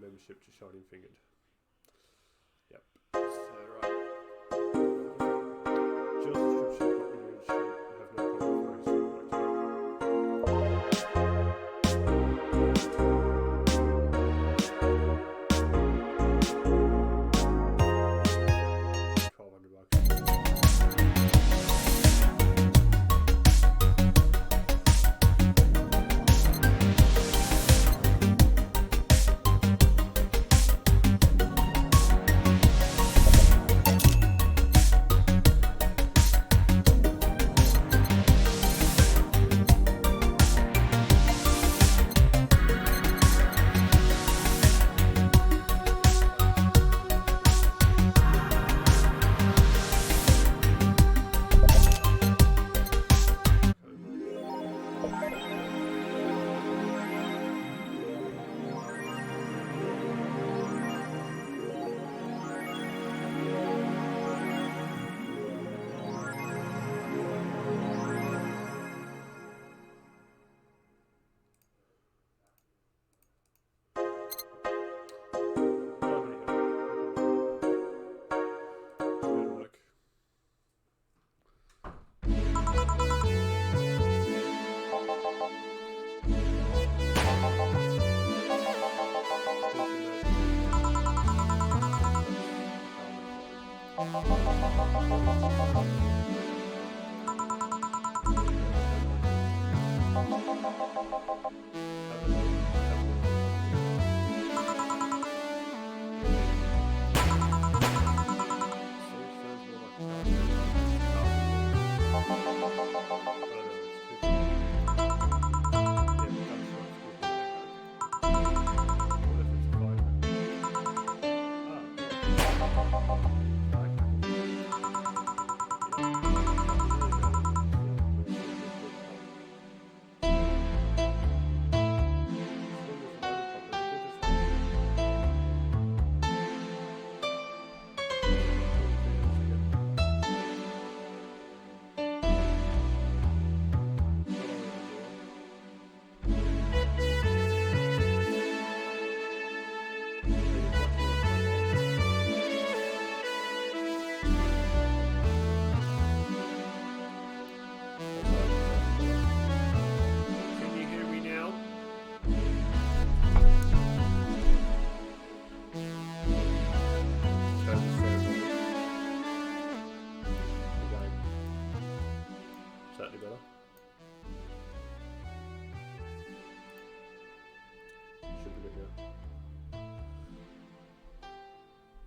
membership to Shining Fingered. Yep. So, right. Dual subscription, not renewed, should have no problem focusing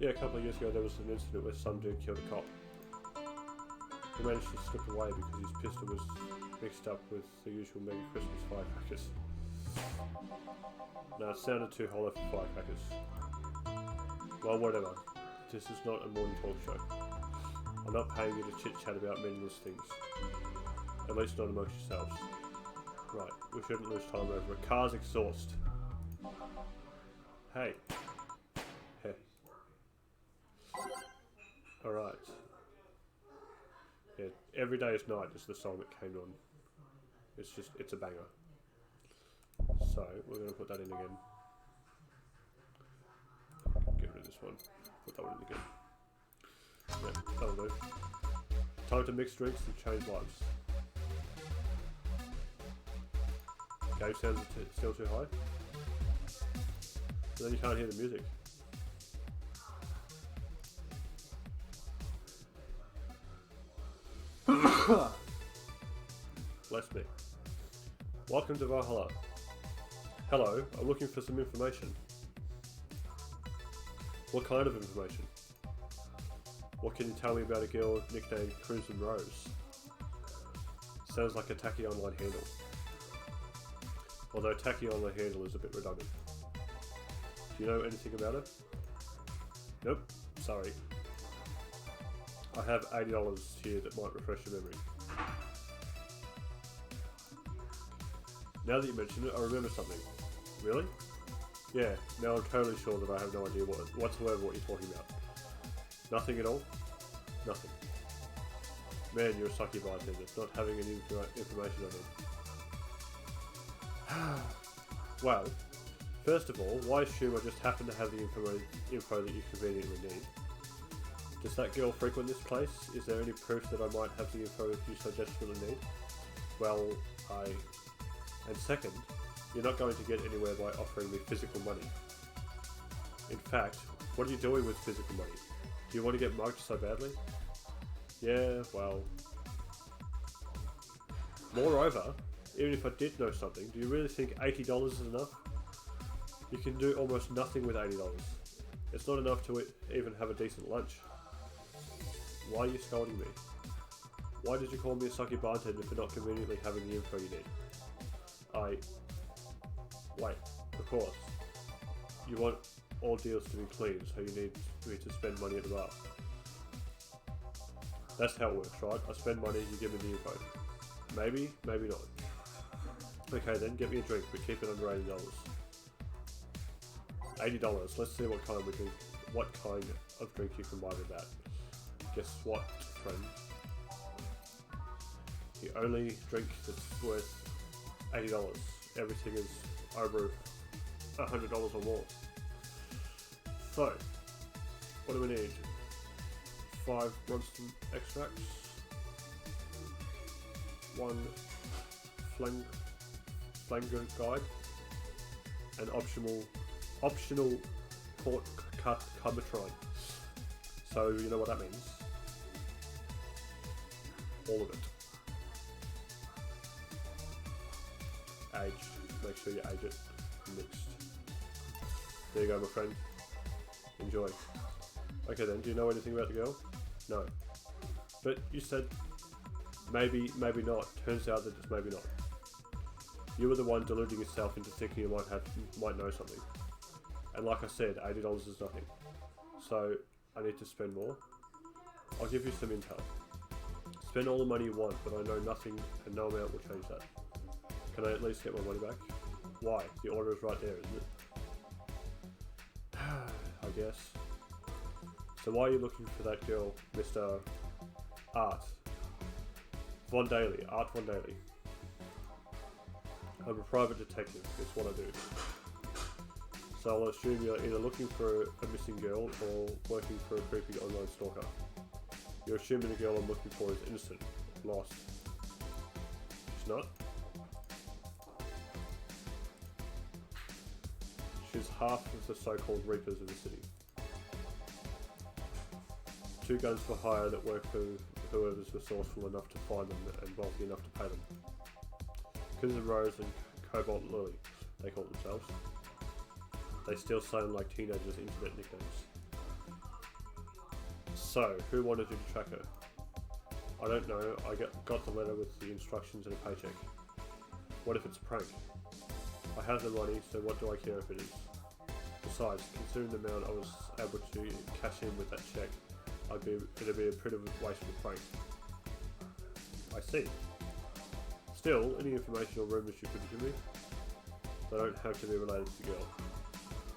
Yeah, a couple of years ago there was an incident where some dude killed a cop. He managed to slip away because his pistol was mixed up with the usual Merry Christmas firecrackers. Now it sounded too hollow for firecrackers. Well, whatever. This is not a morning talk show. I'm not paying you to chit-chat about meaningless things. At least not amongst yourselves. Right, we shouldn't lose time over a car's exhaust. Hey. Hey. Alright. Yeah, Every Day is Night is the song that came on. It's a banger. So, we're going to put that in again. Get rid of this one. Put that one in again. Yeah, that'll do. Time to mix drinks and change lives. Game sounds still too high. But then you can't hear the music. Bless me. Welcome to Valhalla. Hello, I'm looking for some information. What kind of information? What can you tell me about a girl nicknamed Crimson Rose? Sounds like a tacky online handle. Although tacky online handle is a bit redundant. Do you know anything about it? Nope, sorry. I have $80 here that might refresh your memory. Now that you mention it, I remember something. Really? Yeah, now I'm totally sure that I have no idea whatsoever what you're talking about. Nothing at all? Nothing. Man, you're a sucky bartender, not having any information on it. Well, First of all, why assume I just happen to have the info that you conveniently need? Does that girl frequent this place? Is there any proof that I might have the info you so desperately need? Well, And second, you're not going to get anywhere by offering me physical money. In fact, what are you doing with physical money? Do you want to get mugged so badly? Yeah, well... Moreover, even if I did know something, do you really think $80 is enough? You can do almost nothing with $80. It's not enough to even have a decent lunch. Why are you scolding me? Why did you call me a sucky bartender for not conveniently having the info you need? Wait, of course. You want all deals to be clean, so you need me to spend money at the bar. That's how it works, right? I spend money, you give me the info. Maybe, maybe not. Okay then, get me a drink, but keep it under $80. $80, let's see what kind of drink you can buy with that. Guess what, friend? The only drink that's worth $80. Everything is over $100 or more. So, what do we need? 5 Monster extracts, 1 flanger guide, and optional port carbatron. So you know what that means. All of it. Aged. Make sure you age it. Mixed. There you go, my friend. Enjoy. Okay then, do you know anything about the girl? No. But you said maybe, maybe not. Turns out that it's maybe not. You were the one deluding yourself into thinking you might know something. And like I said, $80 is nothing. So I need to spend more. I'll give you some intel. Spend all the money you want, but I know nothing and no amount will change that. Can I at least get my money back? Why? The order is right there, isn't it? I guess. So why are you looking for that girl, Mr. Art Von Daly? Art Von Daly. I'm a private detective, it's what I do. So I'll assume you're either looking for a missing girl or working for a creepy online stalker. You're assuming the girl I'm looking for is innocent, lost. She's not? She's half of the so-called Reapers of the city. 2 guns for hire that work for whoever's resourceful enough to find them and wealthy enough to pay them. Crimson Rose and Cobalt Lily, they call themselves. They still sound like teenagers' internet nicknames. So, who wanted you to track her? I don't know, I got the letter with the instructions and a paycheck. What if it's a prank? I have the money, so what do I care if it is? Besides, considering the amount I was able to cash in with that check, it'd be a pretty wasteful prank. I see. Still, any information or rumours you could give me? They don't have to be related to the girl.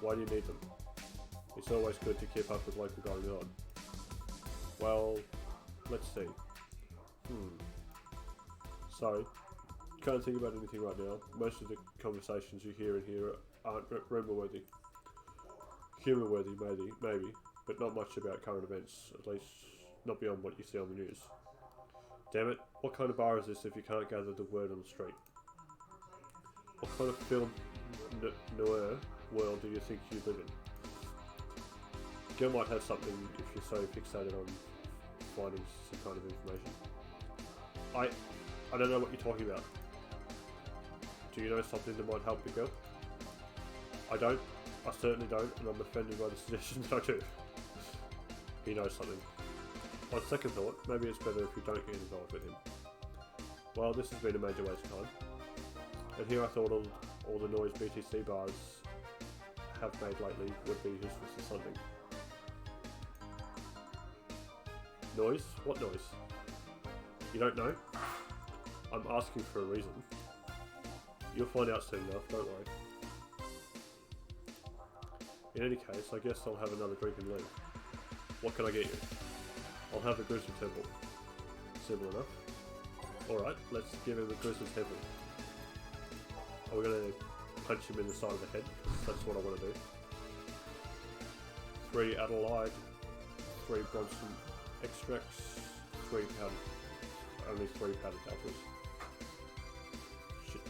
Why do you need them? It's always good to keep up with local goings on. Well, let's see. So, can't think about anything right now. Most of the conversations you hear in here aren't rumour-worthy. Humour-worthy, maybe, but not much about current events, at least not beyond what you see on the news. Damn it, what kind of bar is this if you can't gather the word on the street? What kind of film noir world do you think you live in? Girl might have something if you're so fixated on finding some kind of information. I don't know what you're talking about. Do you know something that might help the girl? I don't. I certainly don't, and I'm offended by the suggestions I do. He knows something. On second thought, maybe it's better if you don't get involved with him. Well, this has been a major waste of time. And here I thought all the noise BTC bars have made lately would be useful for something. Noise? What noise? You don't know? I'm asking for a reason. You'll find out soon enough, don't worry. In any case, I guess I'll have another drink and leave. What can I get you? I'll have the Grizzly Temple. Simple enough. Alright, let's give him the Grizzly Temple. Are we gonna punch him in the side of the head. That's what I want to do. 3 Adelaide, 3 Bronson extracts, 3 powdered, only 3 powdered deltas. Shit.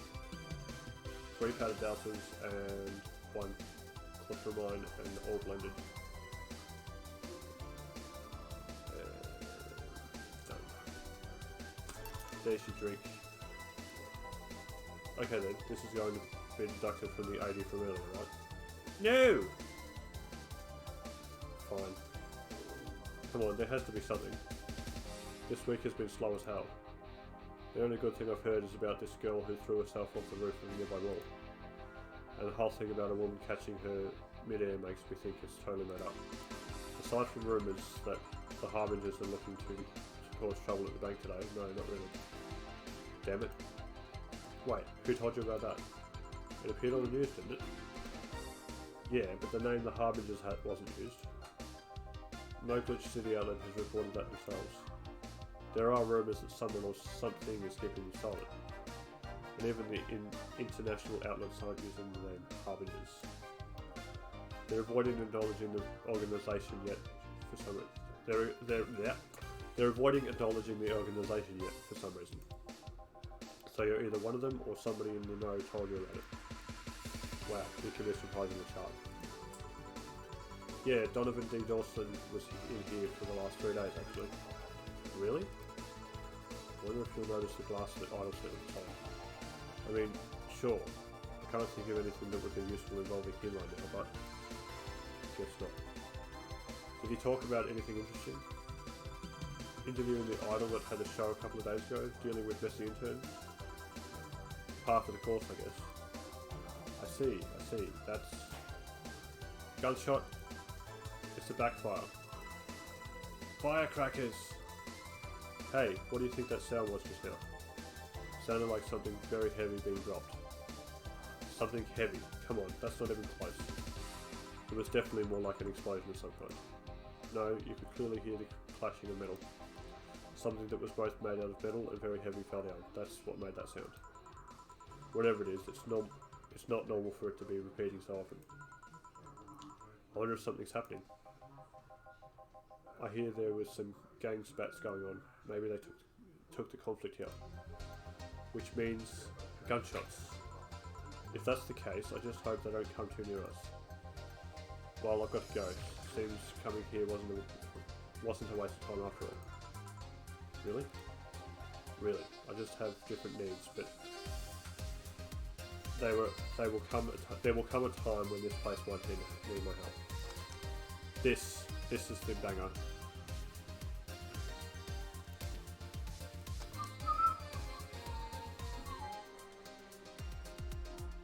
3 powdered deltas and 1 clotrimine and all blended. Done. There's your drink. Okay then, this is going to be deducted from the 80 from earlier, right? No! Fine. Come on, there has to be something. This week has been slow as hell. The only good thing I've heard is about this girl who threw herself off the roof of a nearby wall. And the whole thing about a woman catching her mid-air makes me think it's totally made up. Aside from rumours that the Harbingers are looking to cause trouble at the bank today, no, not really. Damn it. Wait, who told you about that? It appeared on the news, didn't it? Yeah, but the name the Harbingers had wasn't used. No Glitch City outlet has reported that themselves. There are rumours that someone or something is keeping them silent. And even the international outlets aren't using the name Harbingers. They're avoiding acknowledging the organisation yet for some reason. They're avoiding acknowledging the organisation yet for some reason. So you're either one of them or somebody in the know told you about it. Wow, you can be surprising the chart. Yeah, Donovan D. Dawson was in here for the last 3 days actually. Really? I wonder if you'll notice the glass that idle set at the top. I mean, sure, I can't think of anything that would be useful involving him right now, but guess not. Did he talk about anything interesting? Interviewing the idol that had a show a couple of days ago, dealing with messy interns? Part of the course, I guess. I see. That's... Gunshot. It's a backfire. Firecrackers! Hey, what do you think that sound was just now? Sounded like something very heavy being dropped. Something heavy. Come on, that's not even close. It was definitely more like an explosion of some kind. No, you could clearly hear the clashing of metal. Something that was both made out of metal and very heavy fell down. That's what made that sound. Whatever it is, it's not normal for it to be repeating so often. I wonder if something's happening. I hear there was some gang spats going on. Maybe they took the conflict here. Which means gunshots. If that's the case, I just hope they don't come too near us. Well, I've got to go. Seems coming here wasn't a waste of time after all. Really? Really. I just have different needs, but there will come a time when this place won't need my help. This is the banger.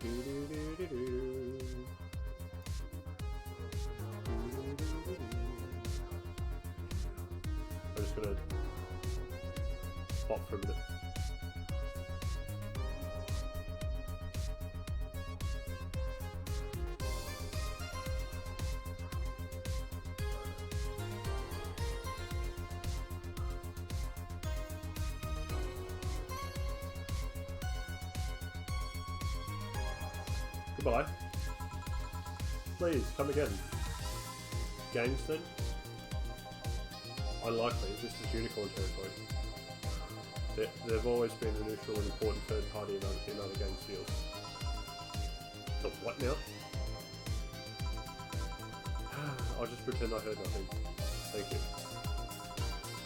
I'm just gonna pop for a minute. Goodbye. Please, come again. Games then? Unlikely, this is unicorn territory. They've always been a neutral and important third party in other games deals. So what now? I'll just pretend I heard nothing. Thank you.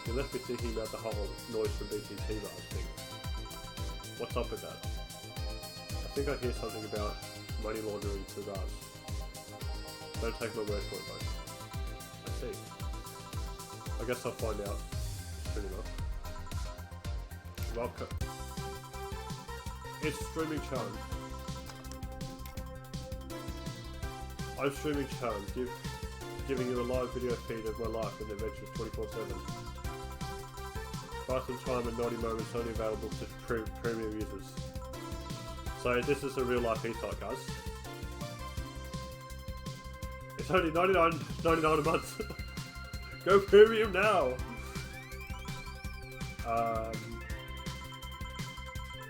You left me thinking about the whole noise from BTT last thing. What's up with that? I think I hear something about money laundering cigars. Don't take my word for it though. I see. I guess I'll find out soon enough. Welcome. It's Streaming Charm. I'm Streaming Charm, giving you a live video feed of my life and adventures 24/7. Price and time and naughty moments only available to premium users. So this is a real life e-talk, guys. It's only $99.99 a month. Go premium now.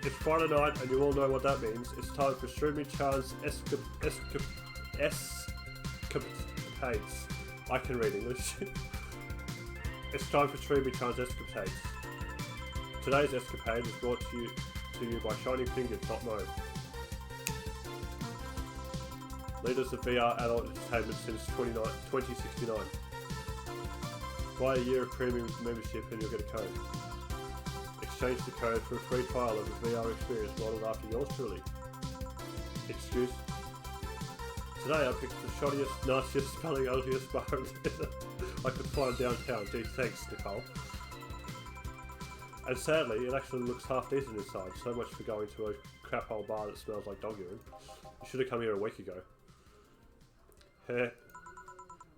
It's Friday night and you all know what that means. It's time for Streaming Chan's escapades. I can read English. It's time for Streaming Chan's escapades. Today's escapade is brought to you by ShiningFingers.mo. Leaders of VR adult entertainment since 2069. Buy a year of premium membership and you'll get a code. Exchange the code for a free trial of a VR experience modeled after yours truly. Excuse. Today I picked the shottiest, nastiest, smelling, ugliest bar I could find downtown. Gee, thanks, Nicole. And sadly, it actually looks half decent inside. So much for going to a crap hole bar that smells like dog urine. You should have come here a week ago. Heh.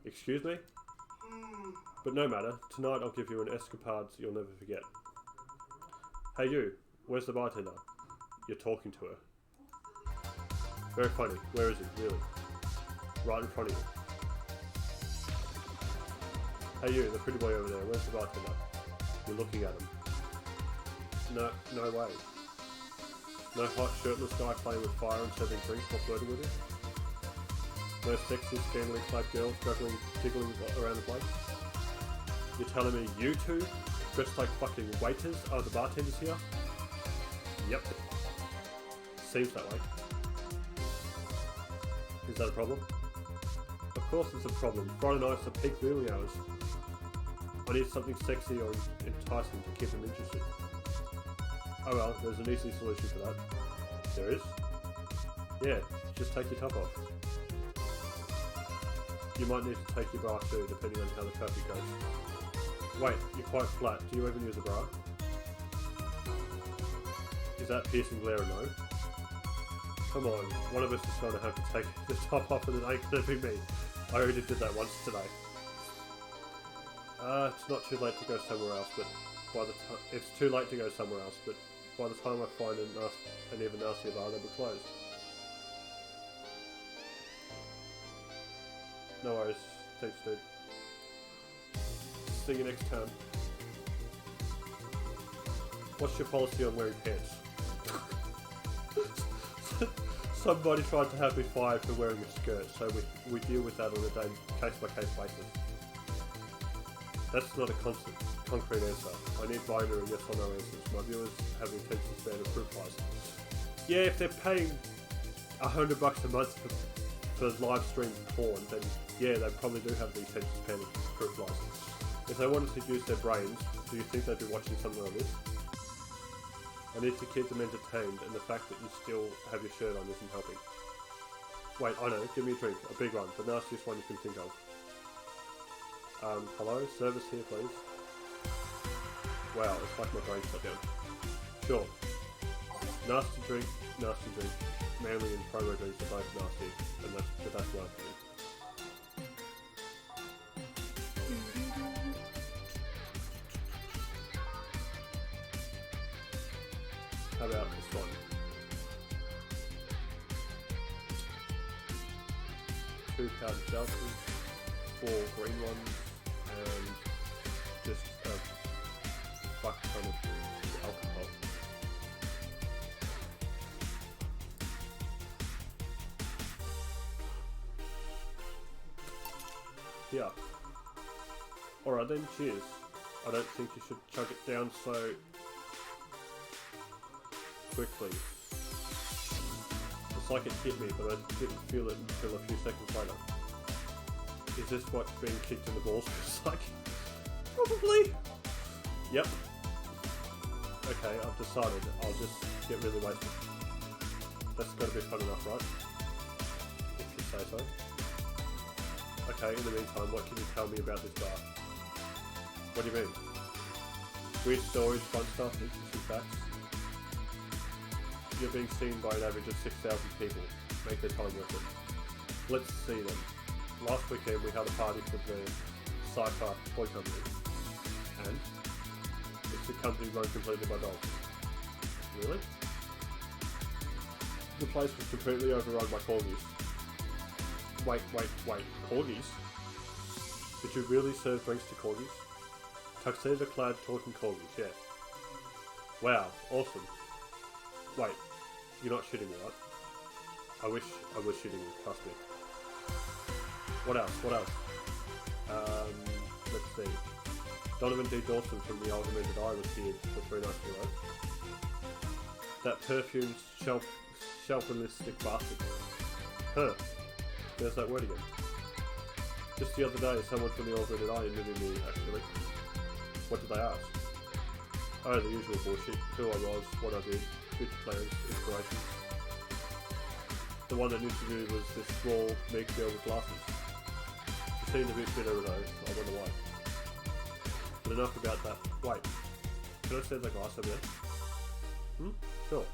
Excuse me? But no matter, tonight I'll give you an escapade you'll never forget. Hey you, where's the bartender? You're talking to her. Very funny. Where is he, really? Right in front of you. Hey you, the pretty boy over there, where's the bartender? You're looking at him. No way. No hot, shirtless guy playing with fire and serving drinks while flirting with you? No sexy, scantily clad girls giggling around the place? You're telling me you two, dressed like fucking waiters, are the bartenders here? Yep. Seems that way. Is that a problem? Of course it's a problem. Friday nights are peak viewing hours. I need something sexy or enticing to keep them interested. Oh well, there's an easy solution for that. There is? Yeah, just take your top off. You might need to take your bra too, depending on how the traffic goes. Wait, you're quite flat. Do you even use a bra? Is that piercing glare a no? Come on, one of us is going to have to take the top off and it ain't going to be me. I already did that once today. It's not too late to go somewhere else, but it's too late to go somewhere else, but by the time I find an even nastier bar, they'll be closed. No worries, thanks dude. See you next time. What's your policy on wearing pants? Somebody tried to have me fired for wearing a skirt, so we deal with that on a case-by-case basis. That's not a concrete answer. I need binary yes or no answers. My viewers have the attention span of fruit flies. Yeah, if they're paying $100 a month for live stream porn, then yeah, they probably do have the attention span of fruit flies. If they wanted to use their brains, do you think they'd be watching something like this? I need to keep them entertained, and the fact that you still have your shirt on isn't helping. Wait, I know, give me a drink, a big one, the nastiest one you can think of. Hello, service here please. Wow, it's like my brain shut down. Sure. Nasty drink, manly and promo drinks are both nasty, and that's life for me. How about this one? 2 powdered seltzers, 4 green ones, and just a fuck ton of alcohol. Yeah. Alright then, cheers. I don't think you should chug it down so quickly. It's like it hit me, but I didn't feel it until a few seconds later. Is this what being kicked in the balls feels like? Probably. Yep. Okay, I've decided I'll just get really wasted. That's gotta be fun enough, right? If you say so. Okay, in the meantime, what can you tell me about this bar? What do you mean? Weird stories, fun stuff, interesting facts. You're being seen by an average of 6,000 people. Make their time worth it. Let's see them. Last weekend we had a party for the Sci-Fi Toy Company. And? It's a company run completely by dogs. Really? The place was completely overrun by corgis. Wait. Corgis? Did you really serve drinks to corgis? Tuxedo-clad talking corgis, yeah. Wow, awesome. Wait, you're not shitting me, right? I wish I was shitting you, trust me. What else? Let's see. Donovan D. Dawson from The Augmented Eye was here for 3 nights in a row. That perfumed shelf-realistic bastard. Huh. There's that word again. Just the other day, someone from The Augmented Eye interviewed me, actually. What did they ask? Oh, the usual bullshit. Who I was, what I did, future plans, inspirations. The one that interviewed was this small, meek girl with glasses. She seemed a bit bitter though, I wonder why. But enough about that. Wait, can I see the glass over there? Sure.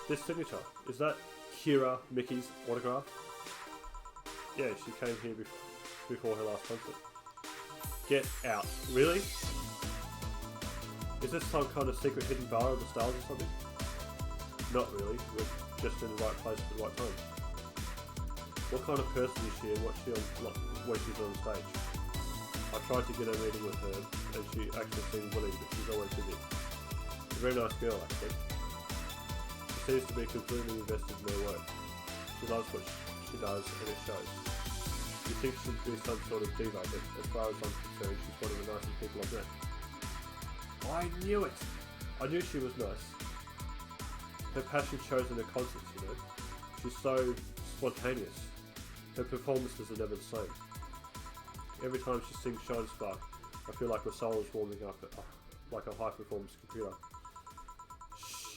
This signature, is that Kira Mickey's autograph? Yeah, she came here before her last concert. Get out. Really? Is this some kind of secret hidden bar of the stars or something? Not really, we're just in the right place at the right time. What kind of person is she and what's she on when she's on stage? I tried to get a meeting with her and she actually seemed willing, but she's always busy. A very nice girl, actually. She seems to be completely invested in her work. She loves what she does and it shows. You think she'd be some sort of diva, but as far as I'm concerned, she's one of the nicest people I've met. I knew it! I knew she was nice. Her passion shows in her concerts, you know. She's so spontaneous. Her performances are never the same. Every time she sings Shine Spark, I feel like my soul is warming up like a high-performance computer.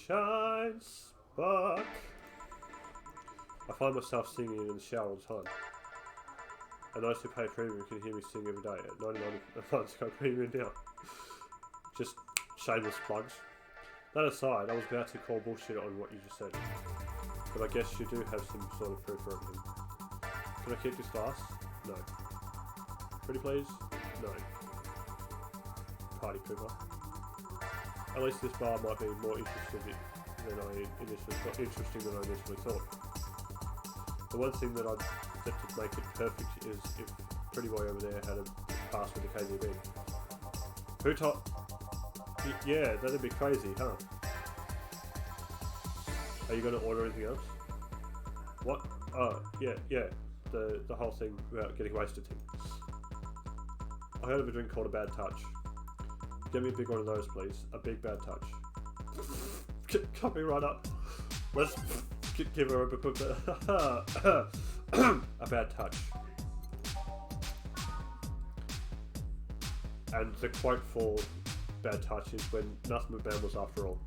Shine Spark! I find myself singing in the shower all the time. And those who pay premium can hear me sing every day at 99 a month. Go premium now. Just shameless plugs. That aside, I was about to call bullshit on what you just said. But I guess you do have some sort of proof for everything. Can I keep this glass? No. Pretty please? No. Party pooper. At least this bar might be more interesting than I initially thought. The one thing that to make it perfect is if Pretty Boy over there had a pass with the KGB. Who told? Yeah, that'd be crazy, huh? Are you gonna order anything else? What? Oh, yeah. The whole thing about getting wasted thing. I heard of a drink called a Bad Touch. Get me a big one of those, please. A big Bad Touch. Cut me right up. Let's give her a Bad Touch. And the quote for Bad Touch is when nothing but man was after all.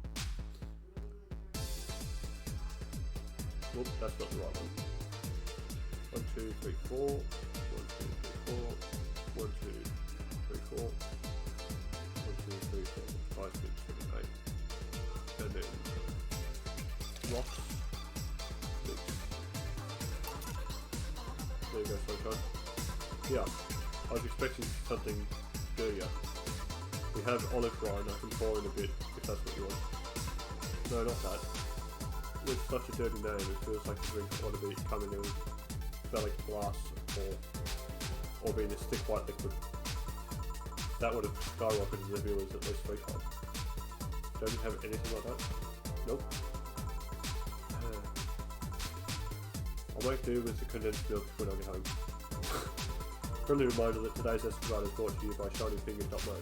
Whoop, that's not the right one. 1, 2, 3, 4. 1, 2, 3, 4. 1, 2, 3, 4. 1, 2, 3, 4. 5, 6, 7, 8. And then rocks. 6. There you go, sunshine. Yeah, I was expecting something dirtier. We have olive wine, I can pour in a bit if that's what you want. No, not that. With such a dirty name, it feels like the drink ought to be coming in phallic glass or being a stick white liquid. That would have skyrocketed the viewers at least 3 times. Don't you have anything like that? Nope. I'll make do with the condensed milk when I get home. Friendly reminder that today's Escalade is brought to you by ShinyFingers.mo.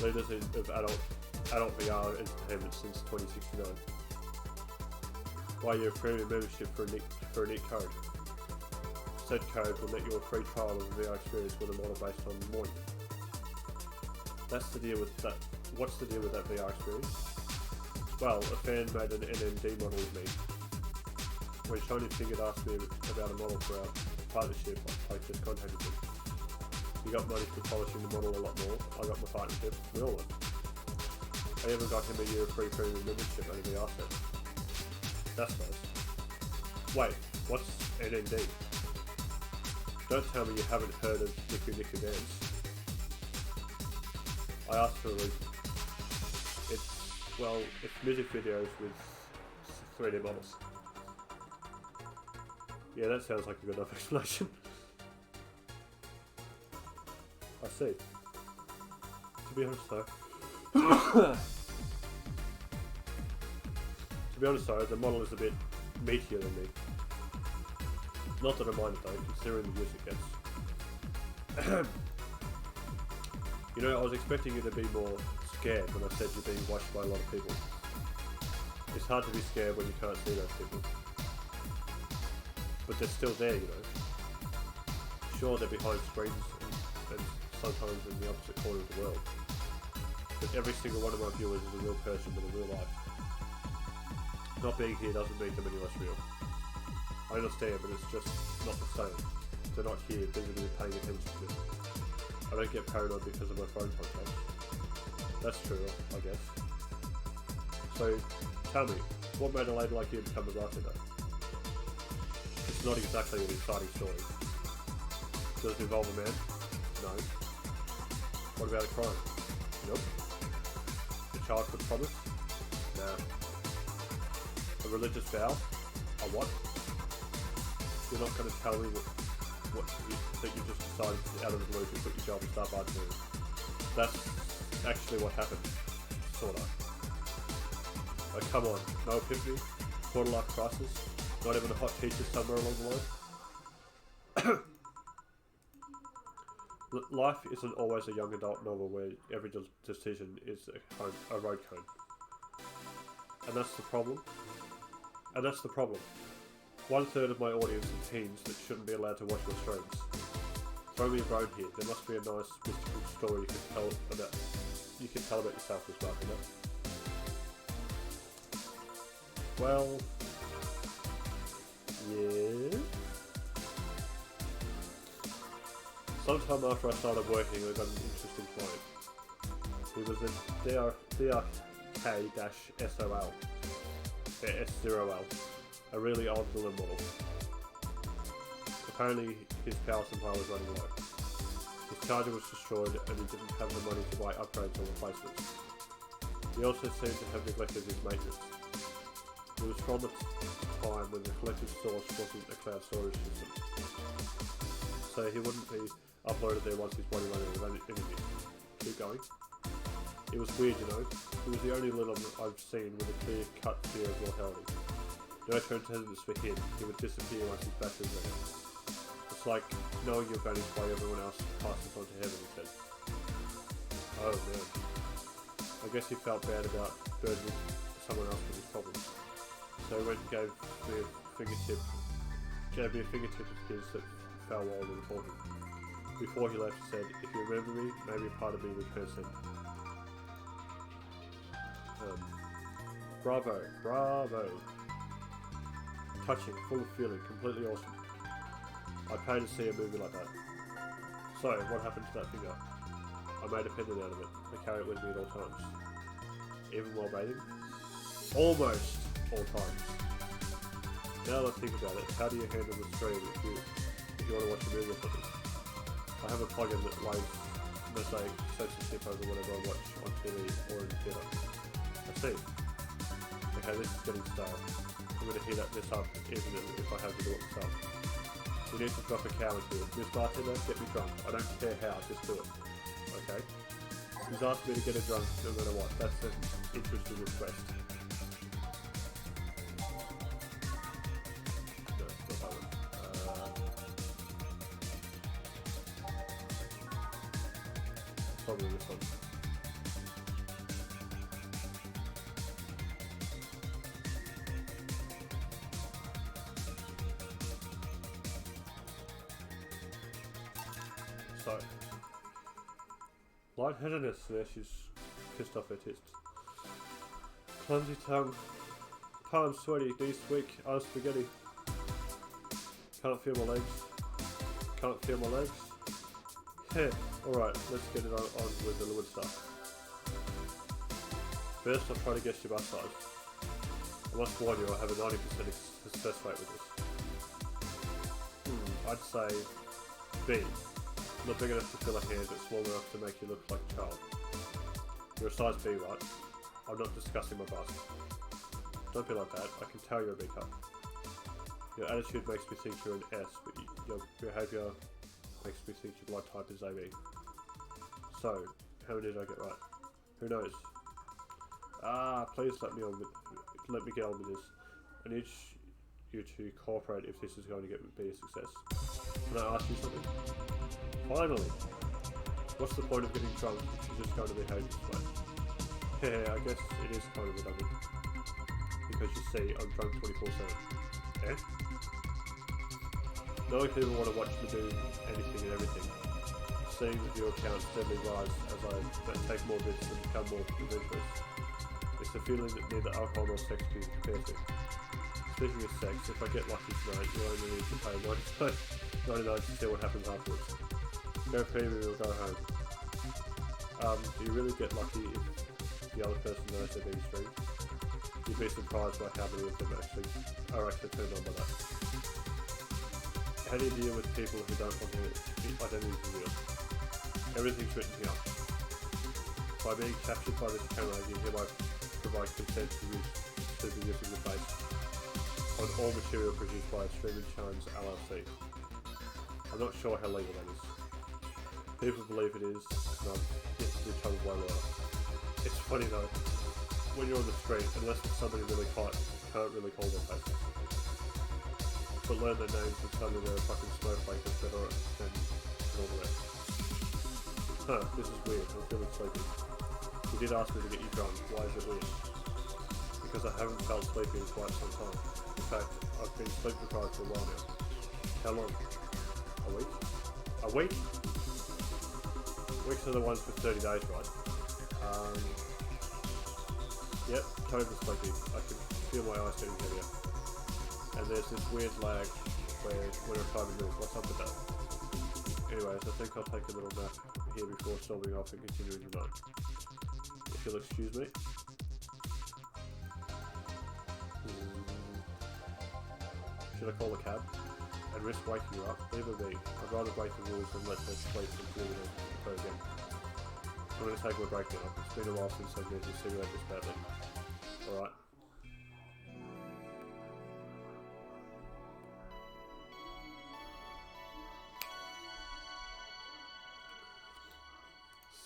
Leaders of adult VR entertainment since 2069. Buy your premium membership for a neat code. Said code will net you a free trial of a VR experience with a model based on Moin. That's the deal with that. What's the deal with that VR experience? Well, a fan made an NMD model with me. When Shiny Fingered asked me about a model for our partnership, I just contacted him. He got money for polishing the model a lot more. I got my partnership. We all won. I even got him a year of free premium membership and a VR set. That's nice. Wait, what's NMD? Don't tell me you haven't heard of Niku Dance. I asked for a reason. It's music videos with 3D models. Yeah, that sounds like a good enough explanation. I see. To be honest though, To be honest though, the model is a bit meatier than me. Not that I mind it though, considering the use it gets. You know, I was expecting you to be more scared when I said you're being watched by a lot of people. It's hard to be scared when you can't see those people. But they're still there, you know. Sure, they're behind screens and sometimes in the opposite corner of the world. But every single one of my viewers is a real person with a real life. Not being here doesn't make them any less real. I understand, but it's just not the same. They're not here visibly paying attention to me. I don't get paranoid because of my phone contacts. That's true, I guess. So, tell me, what made a lady like you become a bartender? It's not exactly an exciting story. Does it involve a man? No. What about a crime? Nope. A childhood promise? Nah. A religious vow? A what? You're not going to tell me that you just decided out of the blue to quit your job and start bartending. That's actually what happened. Sorta. Oh, come on. No epiphany? Quarter life crisis? Not even a hot teacher somewhere along the line? Life isn't always a young adult novel where every decision is a road cone. And that's the problem. And that's the problem. 1/3 of my audience are teens that shouldn't be allowed to watch my streams. Throw me a bone here. There must be a nice mystical story you can tell about yourself as bartender. Well, yeah. Sometime after I started working, I got an interesting client. He was a DRK-SOL, S0L, a really old villain model. Apparently, his power supply was running low. His charger was destroyed and he didn't have the money to buy upgrades or replacements. He also seemed to have neglected his maintenance. It was from the time when the collective source wasn't a cloud storage system, so he wouldn't be uploaded there once his body ran out of energy. Keep going. It was weird, you know. He was the only little I've seen with a clear-cut fear of mortality. No transcendence for him. He would disappear once his battery ran out. It's like knowing you're vanished while everyone else passes on to heaven, he said. Oh man. I guess he felt bad about burdening someone else with his problems. So he went and gave me a fingertip of his that fell while we were talking. Before he left, he said, "If you remember me, maybe a part of me will transcend." Bravo, bravo. Touching, full of feeling, completely awesome. I'd pay to see a movie like that. So, what happened to that finger? I made a pendant out of it. I carry it with me at all times. Even while bathing? Almost all times. Now that I think about it, how do you handle the stream if you want to watch a movie or something? I have a plugin that lays mosaic censorship over whatever I watch on TV or in the theatre. I see. Okay, this is getting stale. I'm going to heat this up even if I have to do it myself. We need to drop a cow into it. Miss Bartender, get me drunk. I don't care how, just do it. Okay? He's asked me to get her drunk no matter what. That's an interesting request. No, it's not that one. Probably this one. So, lightheadedness, there she's pissed off her tits. Clumsy tongue, palms sweaty, knees weak, eyes spaghetti. Can't feel my legs. Can't feel my legs. Yeah, alright, let's get it on with the liquid stuff. First, I'll try to guess your butt size. I must warn you, I have a 90% success rate with this. I'd say B. Not big enough to fill a hand, but small enough to make you look like a child. You're a size B, right? I'm not discussing my bust. Don't be like that, I can tell you're a B cup. Your attitude makes me think you're an S, but your behaviour makes me think your blood type is AB. So, how many did I get right? Who knows? Please let me on let me get on with this. I need you to cooperate if this is going to be a success. Can I ask you something? Finally! What's the point of getting drunk if you're just going to behave this way? Yeah, I guess it is kind of redundant. Because you see, I'm drunk 24/7. Eh? Knowing people want to watch me do anything and everything, seeing the viewer count steadily rise as I take more bits and become more adventurous. It's a feeling that neither alcohol nor sex can compare to. Speaking of sex, if I get lucky tonight, you only need to pay $99 to see what happens afterwards. Go premium or go home. Do you really get lucky if the other person knows they're being streamed? You'd be surprised by how many of them are actually turned on by that. How do you deal with people who don't want their identities revealed? Everything's written here. By being captured by this camera, you hereby provide consent to the use of your face on all material produced by Streaming Challenge LLC. I'm not sure how legal that is. People believe it is, and I've yet to be told why or not. It's funny though, when you're on the street, unless it's somebody really hot, you can't really call their faces. But learn their names and suddenly they're a fucking snowflake and all the rest. Huh, this is weird, I'm feeling sleepy. You did ask me to get you drunk, why is it weird? Because I haven't felt sleepy in quite some time. In fact, I've been sleep deprived for a while now. How long? A week? A week? Weeks are the ones for 30 days, right? Yep, totally sleepy. I can feel my eyes getting heavier. And there's this weird lag when I'm trying to move. What's up with that? Anyways, I think I'll take a little nap here before storming off and continuing tonight. If you'll excuse me. Should I call a cab? And risk waking you up? Leave it be. I'd rather break the rules than let her sleep until we go again. I'm going to take my break now. It's been a while since I've used a cigarette this badly. Alright.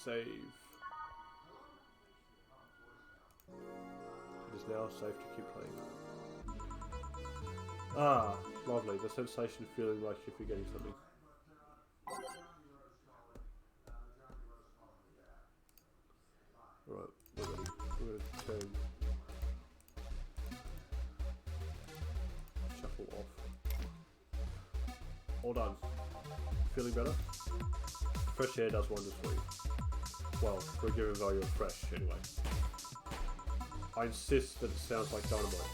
Save. It is now safe to keep playing. Ah, lovely. The sensation of feeling like you're forgetting something. Alright, we're ready. We're going to turn shuffle off. All done. Feeling better? Fresh air does wonders for you. Well, for a given value of fresh, anyway. I insist that it sounds like dynamite.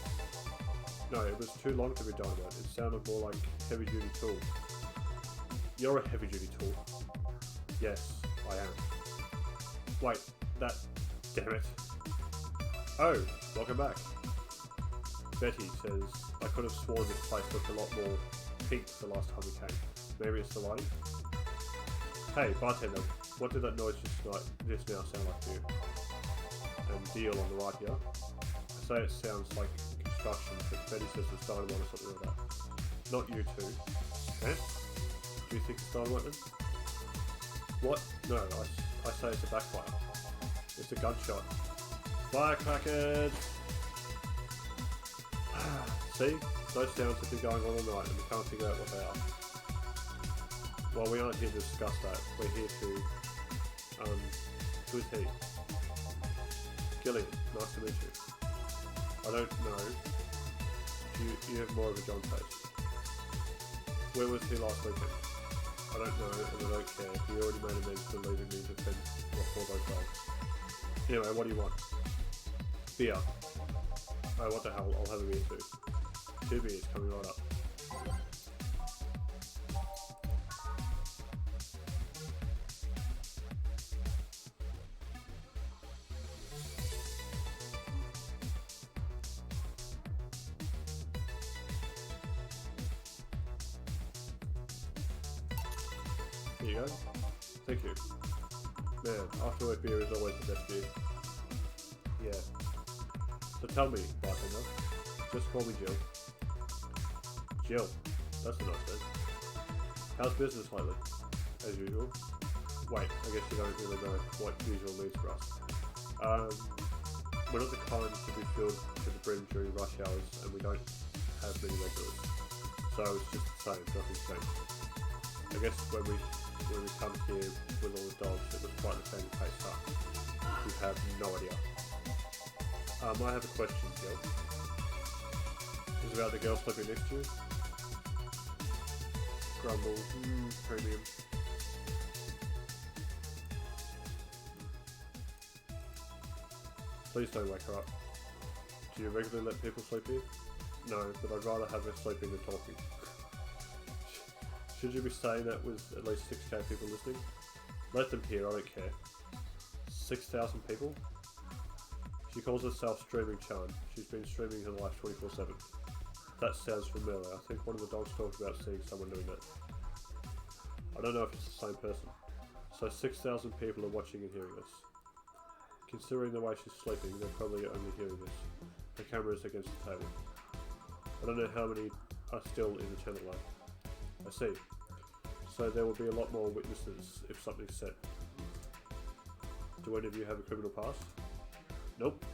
No, it was too long to be dynamite. It sounded more like heavy-duty tool. You're a heavy-duty tool. Yes, I am. Wait, that... Damn it. Oh, welcome back. Betty says, I could have sworn this place looked a lot more pink the last time we came. Maybe it's the lighting? Hey, bartender, what did that noise just now sound like to you? And deal on the right here. I say it sounds like construction, but Betty says it's dynamite or something like that. Not you two. Eh? Do you think it's dynamite then? What? No, I say it's a backfire. It's a gunshot. Firecrackers! See? Those sounds have been going on all night and we can't figure out what they are. Well, we aren't here to discuss that. We're here to... who's he? Gillian, nice to meet you. I don't know. You have more of a John face. Where was he last weekend? I don't know and I don't care. He already made amends for leaving me to fend off all those dogs. Anyway, what do you want? Beer. Oh, what the hell, I'll have a beer too. 2 beers coming right up. Here you go. Thank you. Man, after work beer is always the best beer. Yeah. So tell me, bartender. Just call me Jill. Jill. That's a nice name. How's business lately? As usual. Wait, I guess you don't really know what usual means for us. we're not the kind to be filled to the brim during rush hours, and we don't have many regulars. So it's just the same, nothing's changed. I guess when we come here with all the dogs, it was quite the same pace up. We have no idea. I have a question, Gil. It's about the girl sleeping next to you. Grumble, premium. Please don't wake her up. Do you regularly let people sleep here? No, but I'd rather have her sleeping than talking. Should you be saying that with at least 6k people listening? Let them hear, I don't care. 6,000 people? She calls herself Streaming Chan. She's been streaming her life 24/7. That sounds familiar. I think one of the dogs talked about seeing someone doing that. I don't know if it's the same person. So 6,000 people are watching and hearing this. Considering the way she's sleeping, they're probably only hearing this. The camera is against the table. I don't know how many are still in the channel though. I see. So there will be a lot more witnesses if something's said. Do any of you have a criminal past? Nope.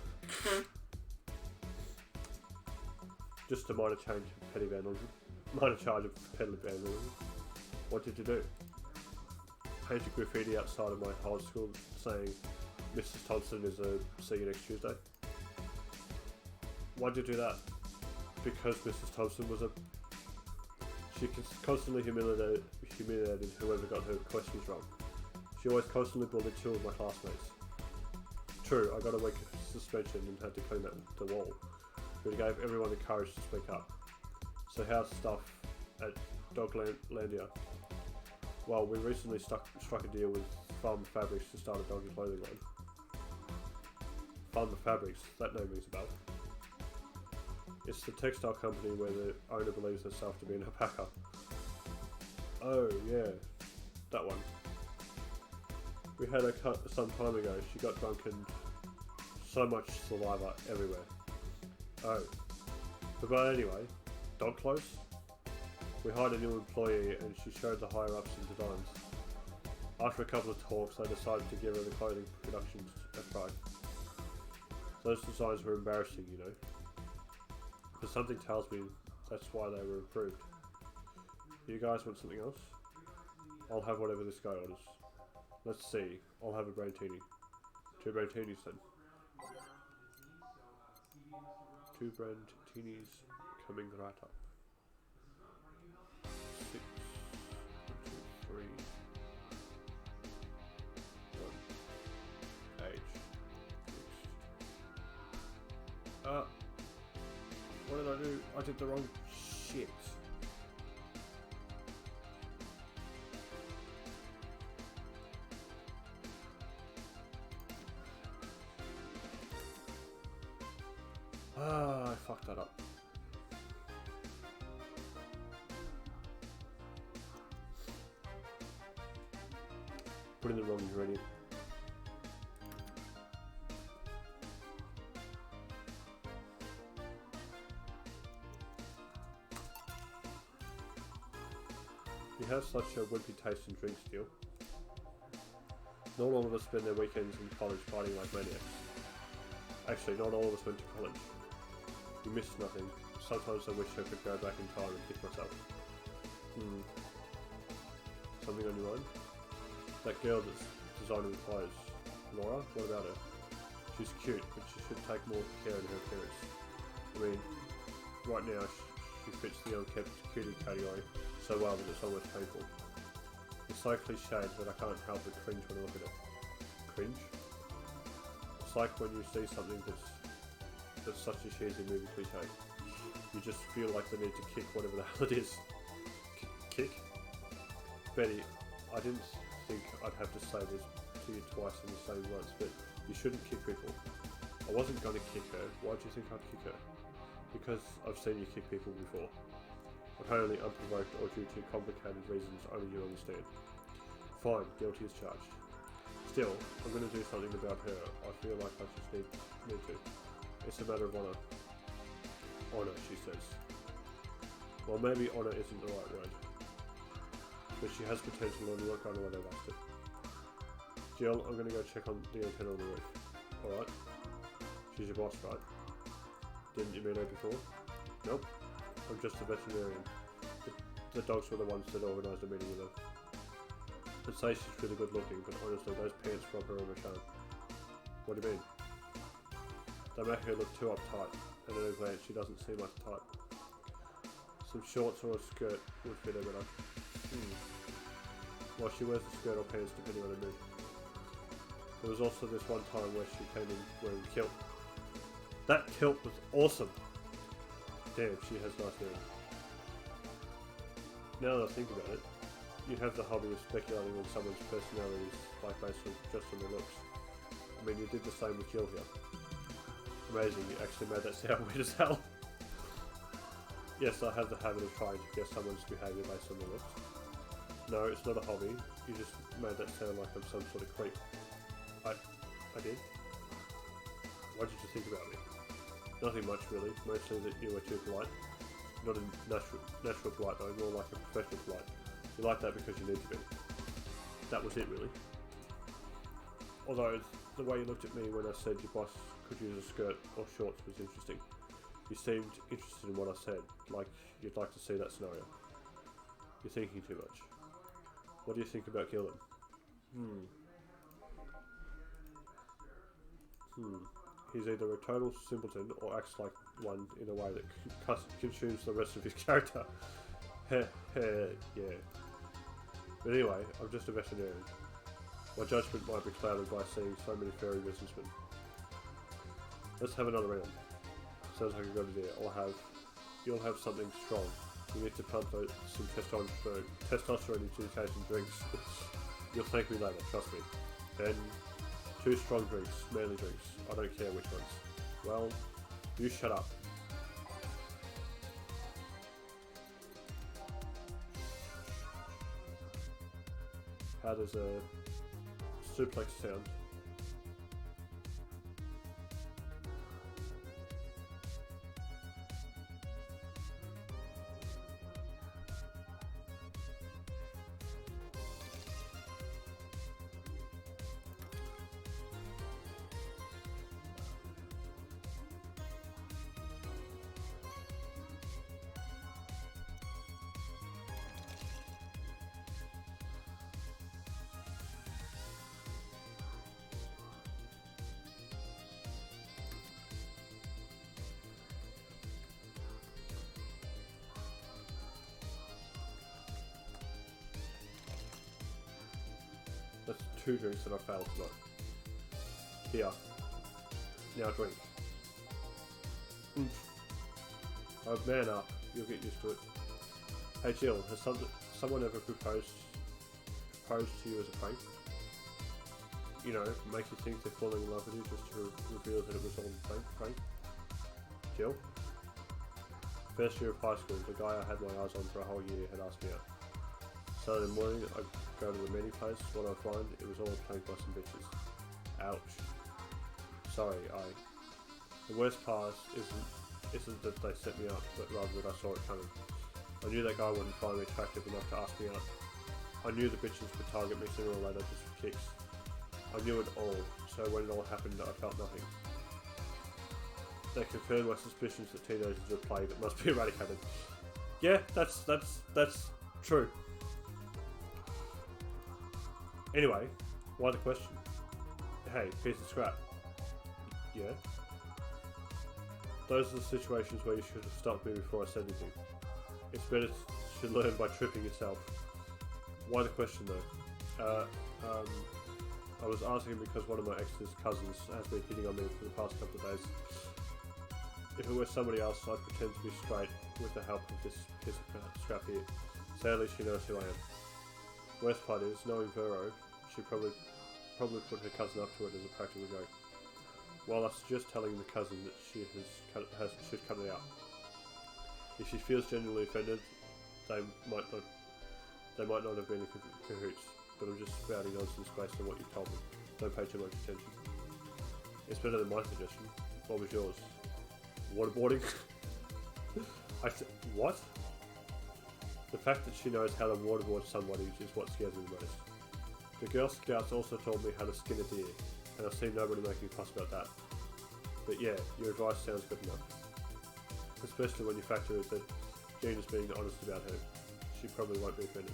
Just a minor change of petty vandalism. Minor charge of petty vandalism. What did you do? Painted graffiti outside of my high school saying Mrs. Thompson is a see you next Tuesday. Why'd you do that? Because Mrs. Thompson was she constantly humiliated whoever got her questions wrong. She always constantly bullied two of my classmates. True, I got a week suspension and had to clean the wall, but it gave everyone the courage to speak up. So how's stuff at Doglandia? Well, we recently struck a deal with Farmer Fabrics to start a doggy clothing line. Farmer Fabrics, that name rings a bell. It's the textile company where the owner believes herself to be an alpaca. Oh yeah, that one. We had her cut some time ago. She got drunk and so much saliva everywhere. Oh. But anyway, dog clothes? We hired a new employee and she showed the higher ups some designs. After a couple of talks, they decided to give her the clothing production a try. Those designs were embarrassing, you know. But something tells me that's why they were approved. You guys want something else? I'll have whatever this guy orders. Let's see, I'll have a braintini. 2 braintinis then. 2 braintinis coming right up. 6, 1, 2, 3, 1, H. What did I do? I did the wrong shit. I fucked that up. Put in the wrong ingredient. You have such a wimpy taste in drinks, Steele. Not all of us spend their weekends in college partying like maniacs. Actually, not all of us went to college. You missed nothing. Sometimes I wish I could go back in time and kick myself. Something on your mind? That girl that's designing clothes. Laura? What about her? She's cute, but she should take more care in her appearance. I mean, right now she fits the unkept cutie category so well that it's almost painful. It's so cliched that I can't help but cringe when I look at it. Cringe? It's like when you see something that's such a cheesy movie cliche. You just feel like the need to kick whatever the hell it is. Kick? Betty, I didn't think I'd have to say this to you twice in the same once, but you shouldn't kick people. I wasn't going to kick her. Why do you think I'd kick her? Because I've seen you kick people before. Apparently unprovoked or due to complicated reasons only you understand. Fine, guilty as charged. Still, I'm going to do something about her. I feel like I just need to. It's a matter of honour. Honour, she says. Well, maybe honour isn't the right word. But she has potential and I'm not going to let her waste it. Jill, I'm going to go check on the antenna on the roof. Alright? She She's your boss, right? Didn't you meet her before? Nope. I'm just a veterinarian. The dogs were the ones that organised a meeting with her. I'd say she's really good looking, but honestly, those pants rob her of her charm. What do you mean? They make her look too uptight, and at a glance she doesn't seem like the type. Some shorts or a skirt would fit her better. Well, she wears a skirt or pants depending on her mood. There was also this one time where she came in wearing a kilt. That kilt was awesome! Damn, she has nice hair. Now that I think about it, you have the hobby of speculating on someone's personalities, like based on just on their looks. I mean, you did the same with Jill here. Amazing, you actually made that sound weird as hell. Yes, I have the habit of trying to guess someone's behaviour based on their looks. No, it's not a hobby, you just made that sound like I'm some sort of creep. I did? What did you think about me? Nothing much really, mostly that you were too polite. Not a natural polite though, more like a professional polite. You like that because you need to be. That was it really. Although, the way you looked at me when I said your boss could use a skirt or shorts was interesting. You seemed interested in what I said, like you'd like to see that scenario. You're thinking too much. What do you think about Gillen? He's either a total simpleton or acts like one in a way that consumes the rest of his character. Yeah. But anyway, I'm just a veterinarian. My judgment might be clouded by seeing so many furry businessmen. Let's have another round. Sounds like a good idea. You'll have something strong. You need to pump some testosterone education drinks. You'll thank me later, trust me. Then 2 strong drinks, manly drinks. I don't care which ones. Well, you shut up. How does a suplex sound? That's 2 drinks that I failed tonight. Here. Now drink. Oh, man up. You'll get used to it. Hey Jill, has someone ever proposed to you as a prank? You know, make you think they're falling in love with you just to reveal that it was all a prank? Jill? First year of high school, the guy I had my eyes on for a whole year had asked me out. Saturday morning, I go to the meeting place. What I find, it was all played by some bitches. Ouch. Sorry, the worst part isn't that they set me up, but rather that I saw it coming. I knew that guy wouldn't find me attractive enough to ask me out. I knew the bitches would target me sooner or later just for kicks. I knew it all, so when it all happened, I felt nothing. They confirmed my suspicions that teenagers are a plague that must be eradicated. Yeah, that's true. Anyway, why the question? Hey, piece of scrap. Yeah? Those are the situations where you should have stopped me before I said anything. It's better to learn by tripping yourself. Why the question though? I was asking because one of my ex's cousins has been hitting on me for the past couple of days. If it were somebody else, I'd pretend to be straight with the help of this piece of scrap here. Sadly, she knows who I am. Worst part is, knowing Vero, she probably put her cousin up to it as a practical joke. While I suggest telling the cousin that she should cut it out. If she feels genuinely offended, they might not have been in cahoots, but I'm just spouting nonsense based on what you told me. Don't pay too much attention. It's better than my suggestion. What was yours? Waterboarding? I said, what? The fact that she knows how to waterboard somebody is what scares me the most. The Girl Scouts also told me how to skin a deer, and I've seen nobody making a fuss about that. But yeah, your advice sounds good enough. Especially when you factor in that Gina's being honest about her. She probably won't be offended.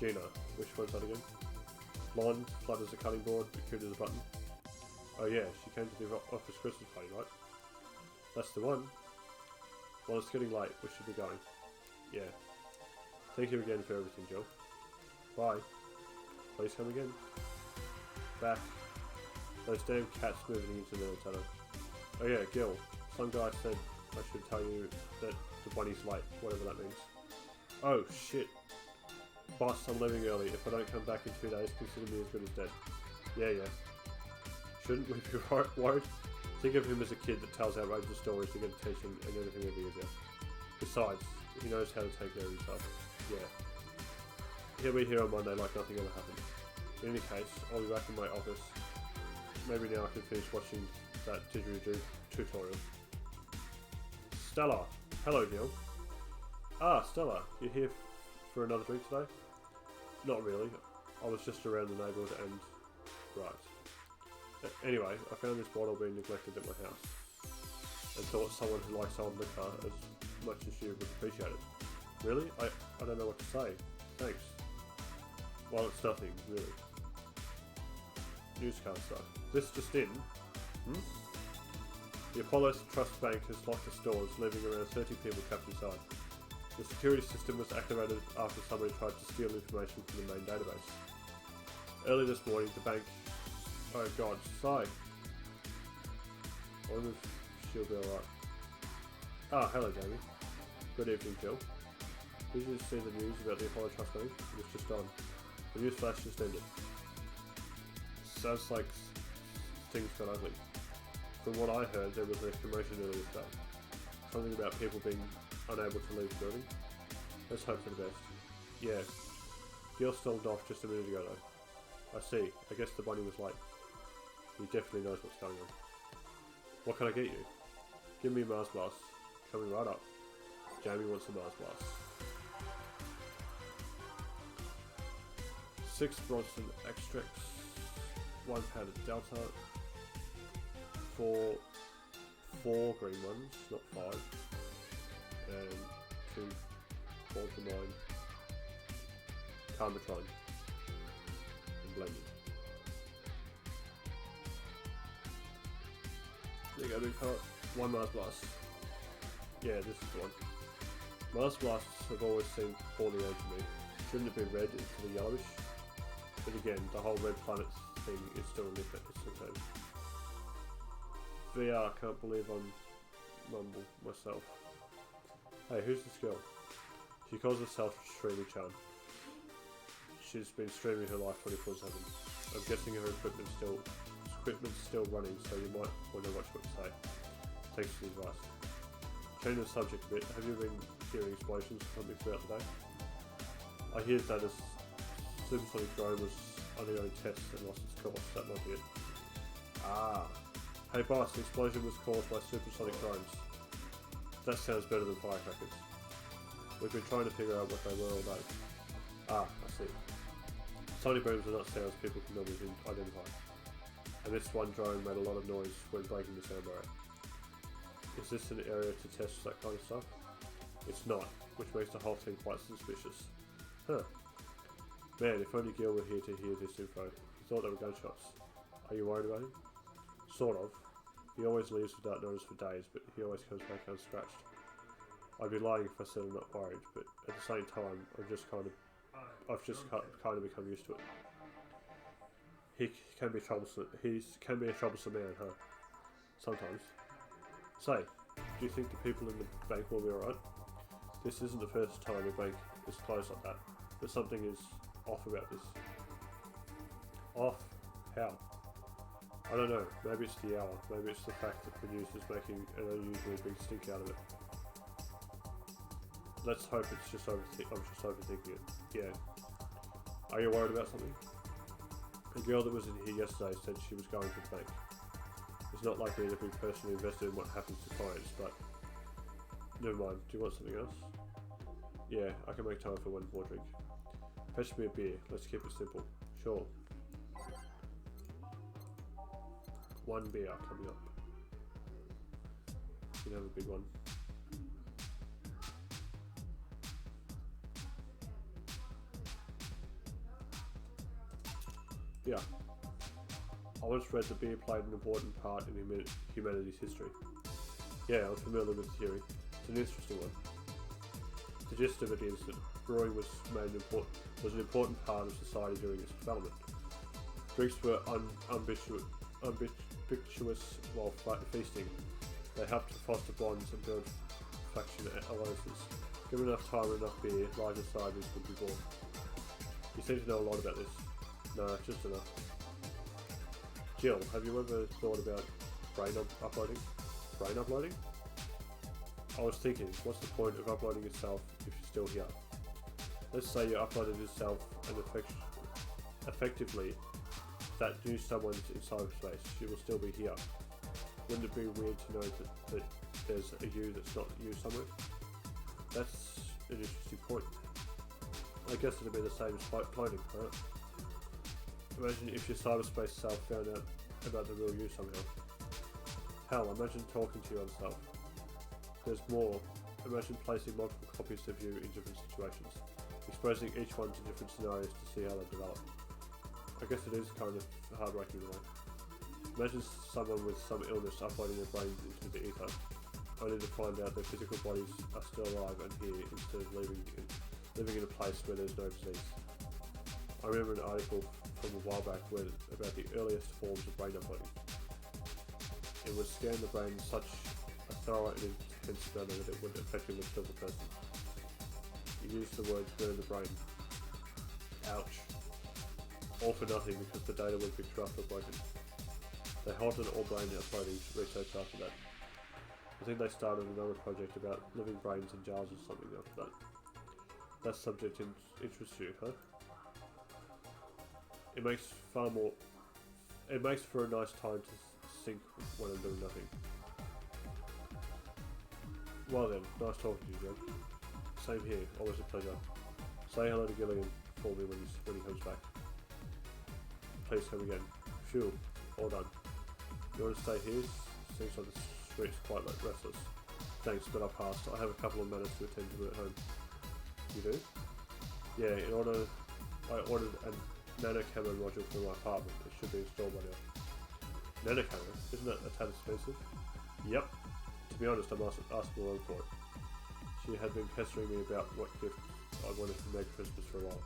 Gina, which one's that again? Blonde, flat as a cutting board, but cute as a button. Oh yeah, she came to the office Christmas party, right? That's the one. Well, it's getting late, we should be going. Yeah. Thank you again for everything, Jill. Bye. Please come again. Back. Those damn cats moving into the tunnel. Oh yeah, Gil. Some guy said I should tell you that the bunny's late, whatever that means. Oh shit. Boss, I'm leaving early. If I don't come back in 2 days, consider me as good as dead. Yeah. Shouldn't we be worried? Think of him as a kid that tells outrageous stories to get attention and everything will be easier. Besides, he knows how to take care of himself. Yeah. He'll be here on Monday like nothing ever happened. In any case, I'll be back in my office. Maybe now I can finish watching that didgeridoo tutorial. Stella! Hello, Neil. Ah, Stella, you here for another drink today? Not really. I was just around the neighbourhood and... right. Anyway, I found this bottle being neglected at my house. And thought someone who likes old liquor as much as you would appreciate it. Really? I don't know what to say. Thanks. Well, it's nothing, really. Newscaster. This just in. The Apollo Trust Bank has locked its doors, leaving around 30 people trapped inside. The security system was activated after somebody tried to steal information from the main database. Early this morning, the bank... Oh god, sigh. I wonder if she'll be alright. Ah, hello Jamie. Good evening, Jill. Did you see the news about the Apollo Trust Bank? It was just on. The news flash just ended. Sounds like things got ugly. From what I heard, there was a commotion earlier today. Something about people being unable to leave the building. Let's hope for the best. Yeah. Gil stormed off just a minute ago though. I see. I guess the bunny was late. He definitely knows what's going on. What can I get you? Give me a Mars Blast. Coming right up. Jamie wants a Mars Blast. 6 Bronson extracts. 1 pound of Delta. 4 green ones, not 5. And 2 Baltimore Karmatron. And blended. There you go, big fella. 1 Mars Blast. Yeah, this is the one. Mars Blasts have always seemed poorly aimed to me. Shouldn't it be red instead of yellowish? But again, the whole red planet thing is still a little bit. VR, can't believe I'm mumble myself. Hey, who's this girl? She calls herself Streamy Chan. She's been streaming her life 24/7. I'm guessing her equipment's still running, so you might want to watch what you say. Thanks for the advice. Change the subject a bit. Have you been hearing explosions or something throughout the day? I hear that a supersonic drone was undergoing tests and lost its course. That might be it. Ah. Hey boss, the explosion was caused by supersonic drones. That sounds better than firecrackers. We've been trying to figure out what they were all day. Ah, I see. Sonic booms are not sounds people can normally identify. And this one drone made a lot of noise when breaking the sound barrier. Is this an area to test that kind of stuff? It's not, which makes the whole thing quite suspicious. Huh. Man, if only Gil were here to hear this info. He thought they were gunshots. Are you worried about him? Sort of. He always leaves without notice for days, but he always comes back unscratched. I'd be lying if I said I'm not worried, but at the same time, I've just kind of become used to it. He can be troublesome. He can be a troublesome man, huh? Sometimes. Say, do you think the people in the bank will be alright? This isn't the first time a bank is closed like that, but something is off about this. Off? How? I don't know. Maybe it's the hour. Maybe it's the fact that the news is making an unusually big stink out of it. Let's hope it's just I'm just overthinking it. Yeah. Are you worried about something? The girl that was in here yesterday said she was going to the bank. It's not like me to be personally invested in what happens to clients, but... Never mind. Do you want something else? Yeah, I can make time for one more drink. Fetch me a beer. Let's keep it simple. Sure. one beer coming up. You can have a big one. Yeah. I once read that beer played an important part in humanity's history. Yeah, I'm familiar with the theory. It's an interesting one. The gist of it is that brewing was an important part of society during its development. Drinks were unambiguous while feasting. They helped to foster bonds and build faction alliances. Given enough time and enough beer, larger societies would be born. You seem to know a lot about this. No, just enough. Jill, have you ever thought about brain uploading? Brain uploading? I was thinking, what's the point of uploading yourself if you're still here? Let's say you uploaded yourself and effectively that knew someone's in cyberspace. She will still be here. Wouldn't it be weird to know that there's a you that's not you somewhere? That's an interesting point. I guess it'd be the same as cloning, right? Imagine if your cyberspace self found out about the real you somehow. Hell, imagine talking to your own self. There's more. Imagine placing multiple copies of you in different situations, exposing each one to different scenarios to see how they develop. I guess it is kind of heartbreaking in a way. Imagine someone with some illness uploading their brains into the ether, only to find out their physical bodies are still alive and here instead of living in a place where there's no disease. I remember an article from a while back about the earliest forms of brain uploading. It would scan the brain in such a thorough and intense manner that it would effectively kill the person. You use the words burn the brain. Ouch. All for nothing because the data would be corrupt or broken. They halted all brain uploading research after that. I think they started another project about living brains in jars or something after that. That subject interests you, huh? It makes for a nice time to think when I'm doing nothing. Well then, nice talking to you, Joe. Same here, always a pleasure. Say hello to Gillian for me when he comes back. Please come again. Phew, all done. You want to stay here? Seems like the street's quite restless. Thanks, but I'll pass. I have a couple of matters to attend to at home. You do? Yeah, I ordered a nano camera module for my apartment. It should be installed by now. Nano camera? Isn't that a tad expensive? Yep. To be honest, I'm asking alone for it. She had been pestering me about what gift I wanted for Merry Christmas for a while.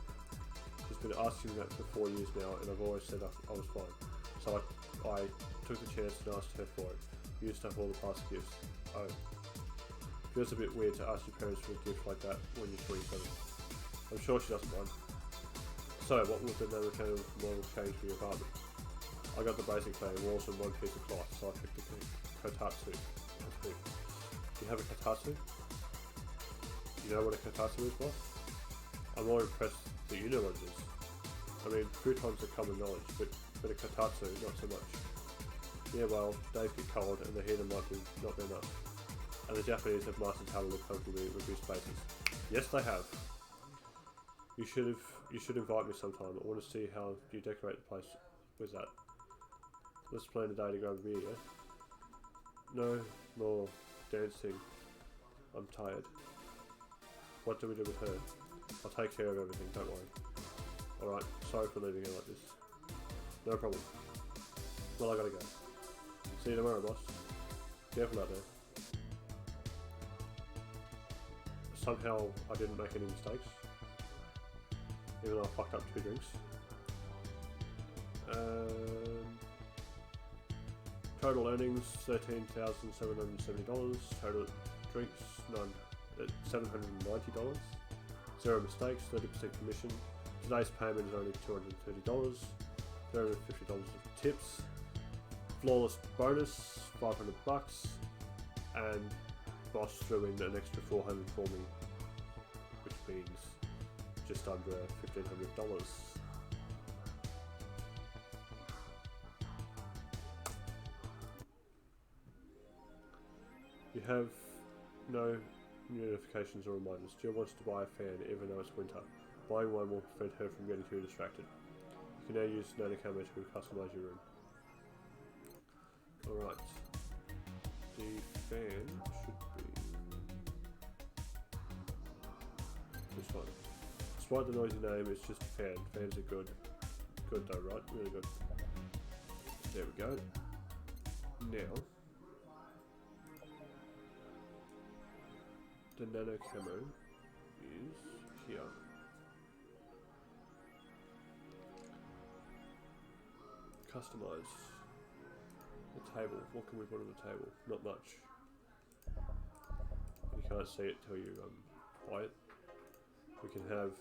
She's been asking that for 4 years now, and I've always said I was fine. So I took the chance and asked her for it. Used up all the past gifts. Oh. Feels a bit weird to ask your parents for a gift like that when you're 27. I'm sure she doesn't mind. So, what will the nano camera model change for your apartment? I got the basic plan, walls and one piece of cloth, so I picked the kotatsu. That's big. Do you have a kotatsu? You know what a kotatsu is, boss? I'm more impressed that you know what it is. I mean, futons are common knowledge, but a kotatsu, not so much. Yeah, well, days get cold and the heater might not be enough. And the Japanese have mastered how to live comfortably with reduced spaces. Yes, they have. You should invite me sometime. I want to see how you decorate the place with that. Let's plan a day to grab a beer, yeah? No more dancing. I'm tired. What do we do with her? I'll take care of everything, don't worry. Alright, sorry for leaving her like this. No problem. Well, I gotta go. See you tomorrow, boss. Careful out there. Somehow I didn't make any mistakes. Even though I fucked up 2 drinks. Total earnings $13,770. Total drinks none at $790. 0 mistakes, 30% commission. Today's payment is only $230. $350 of tips. Flawless bonus $500, and boss threw in an extra $400 for me, which means just under $1,500. You have no notifications or reminders. Jill wants to buy a fan even though it's winter. Buying one will prevent her from getting too distracted. You can now use Nano Camera to customize your room. Alright. The fan should be this one. Despite the noisy name, it's just a fan. Fans are good. Good though, right? Really good. There we go. Now, the nano camo is here. Customize the table. What can we put on the table? Not much. You can't see it till you buy it. We can have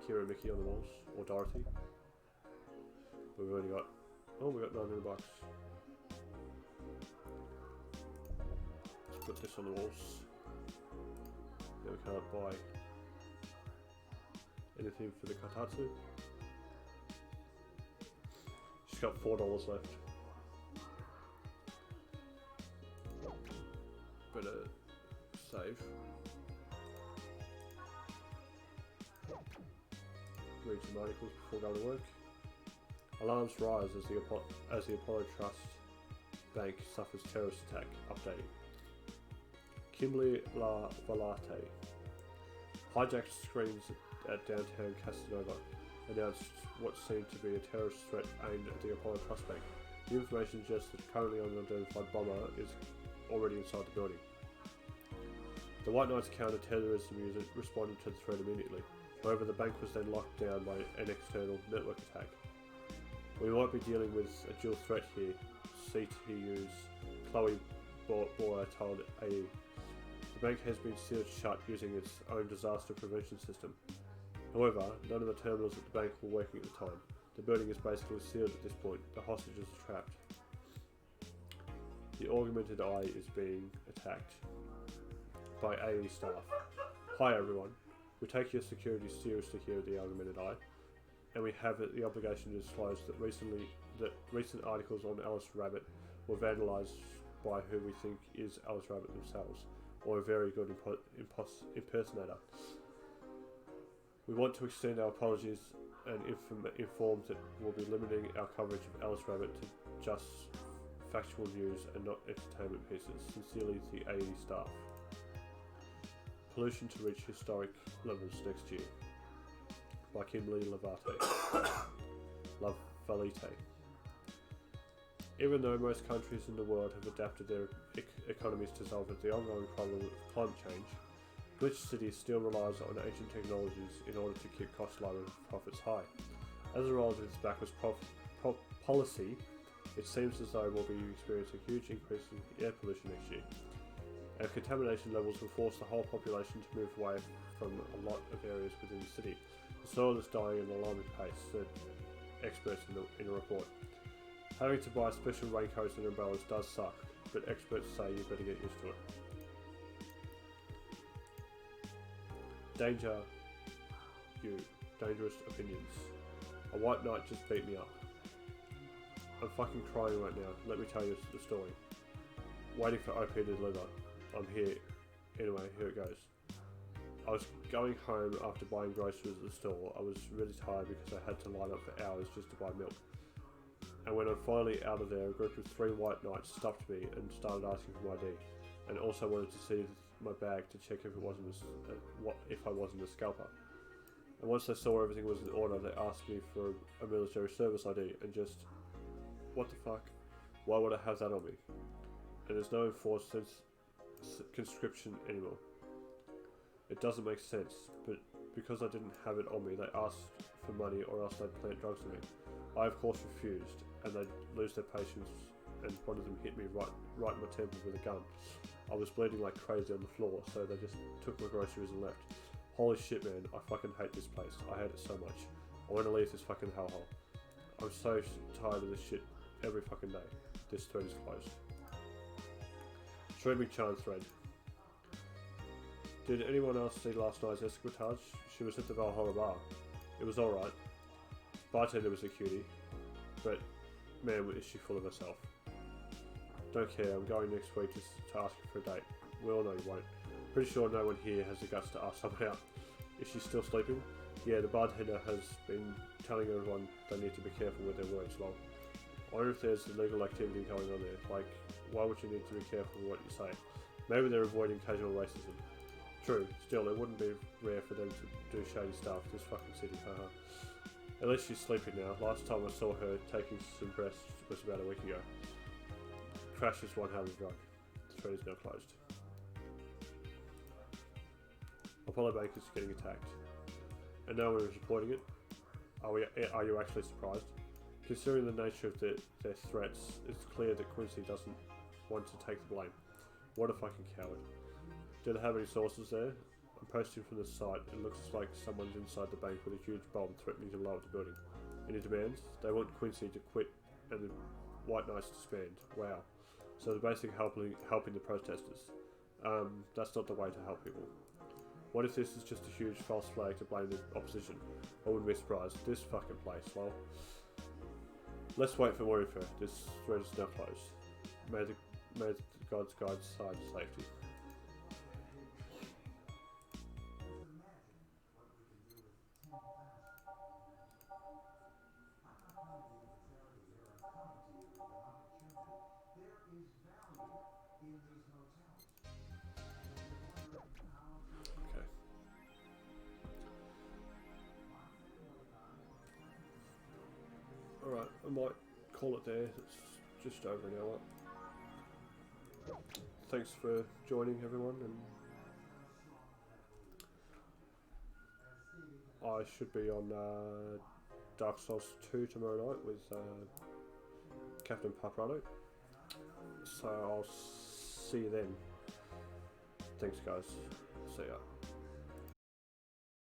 Kira and Mickey on the walls, or Dorothy. But we've already got, oh, we got $900. Let's put this on the walls. Now we can't buy anything for the Katatsu. She's got $4 left. Better save. Read some articles before going to work. Alarms rise as the Apollo Trust Bank suffers terrorist attack. Updating. Kimberly La Valate. Hijacked screens at downtown Casanova announced what seemed to be a terrorist threat aimed at the Apollo Trust Bank. The information suggests that currently unidentified bomber is already inside the building. The White Knights counter-terrorism unit responded to the threat immediately. However, the bank was then locked down by an external network attack. We might be dealing with a dual threat here, CTU's Chloe Boyer told AE. The bank has been sealed shut using its own disaster prevention system. However, none of the terminals at the bank were working at the time. The building is basically sealed at this point. The hostages are trapped. The augmented eye is being attacked by AE staff. Hi everyone. We take your security seriously here at the Augmented Eye, and we have the obligation to disclose that recent articles on Alice Rabbit were vandalised by who we think is Alice Rabbit themselves, or a very good impersonator. We want to extend our apologies and inform that we'll be limiting our coverage of Alice Rabbit to just factual news and not entertainment pieces. Sincerely, the AE staff. Pollution to reach historic levels next year. By Kimberly Lavalite. Even though most countries in the world have adapted their economies to solve the ongoing problem of climate change, Glitch City still relies on ancient technologies in order to keep costs low and profits high. As a result of its backwards policy, it seems as though we'll be experiencing a huge increase in air pollution next year. And contamination levels will force the whole population to move away from a lot of areas within the city. The soil is dying at an alarming pace, said experts in a report. Having to buy special raincoats and umbrellas does suck, but experts say you better get used to it. Danger you. Dangerous opinions. A white knight just beat me up. I'm fucking crying right now. Let me tell you the story. Waiting for OP to deliver. I'm here. Anyway, here it goes. I was going home after buying groceries at the store. I was really tired because I had to line up for hours just to buy milk. And when I'm finally out of there, a group of 3 white knights stopped me and started asking for my ID, and also wanted to see my bag to check if I wasn't a scalper. And once they saw everything was in order, they asked me for a military service ID, and just, what the fuck? Why would I have that on me? And there's no enforced conscription anymore. It doesn't make sense, but because I didn't have it on me, they asked for money or else they'd plant drugs on me. I of course refused, and they'd lose their patience, and one of them hit me right in my temple with a gun. I was bleeding like crazy on the floor, so they just took my groceries and left. Holy shit, man, I fucking hate this place. I hate it so much. I want to leave this fucking hellhole. I'm so tired of this shit every fucking day. This thread is closed. Streaming Chan thread. Did anyone else see last night's escortage? She was at the Valhalla bar. It was alright. Bartender was a cutie, but man, is she full of herself. Don't care, I'm going next week just to ask her for a date. We all know you won't. Pretty sure no one here has the guts to ask someone out. Is she still sleeping? Yeah, the bartender has been telling everyone they need to be careful with their words, lol. I wonder if there's illegal activity going on there. Like, why would you need to be careful with what you say? Maybe they're avoiding casual racism. True, still, it wouldn't be rare for them to do shady stuff. This fucking city, haha. At least she's sleeping now. Last time I saw her taking some breaths was about a week ago. Crash is one hell of a drug. The thread is now closed. Apollo Bank is getting attacked. And no one is reporting it. Are you actually surprised? Considering the nature of their threats, it's clear that Quincy doesn't want to take the blame. What a fucking coward. Do they have any sources there? I'm posting from the site. It looks like someone's inside the bank with a huge bomb threatening to blow up the building. Any demands? They want Quincy to quit and the White Knights to disband. Wow. So they're basically helping the protesters. That's not the way to help people. What if this is just a huge false flag to blame the opposition? I wouldn't be surprised. This fucking place, lol. Let's wait for more info. This thread is now closed. May the gods guide side to safety. Okay. Alright, I might call it there. It's just over an hour. Thanks for joining, everyone, and I should be on Dark Souls 2 tomorrow night with Captain Paprado. So I'll see you then. Thanks, guys. See ya.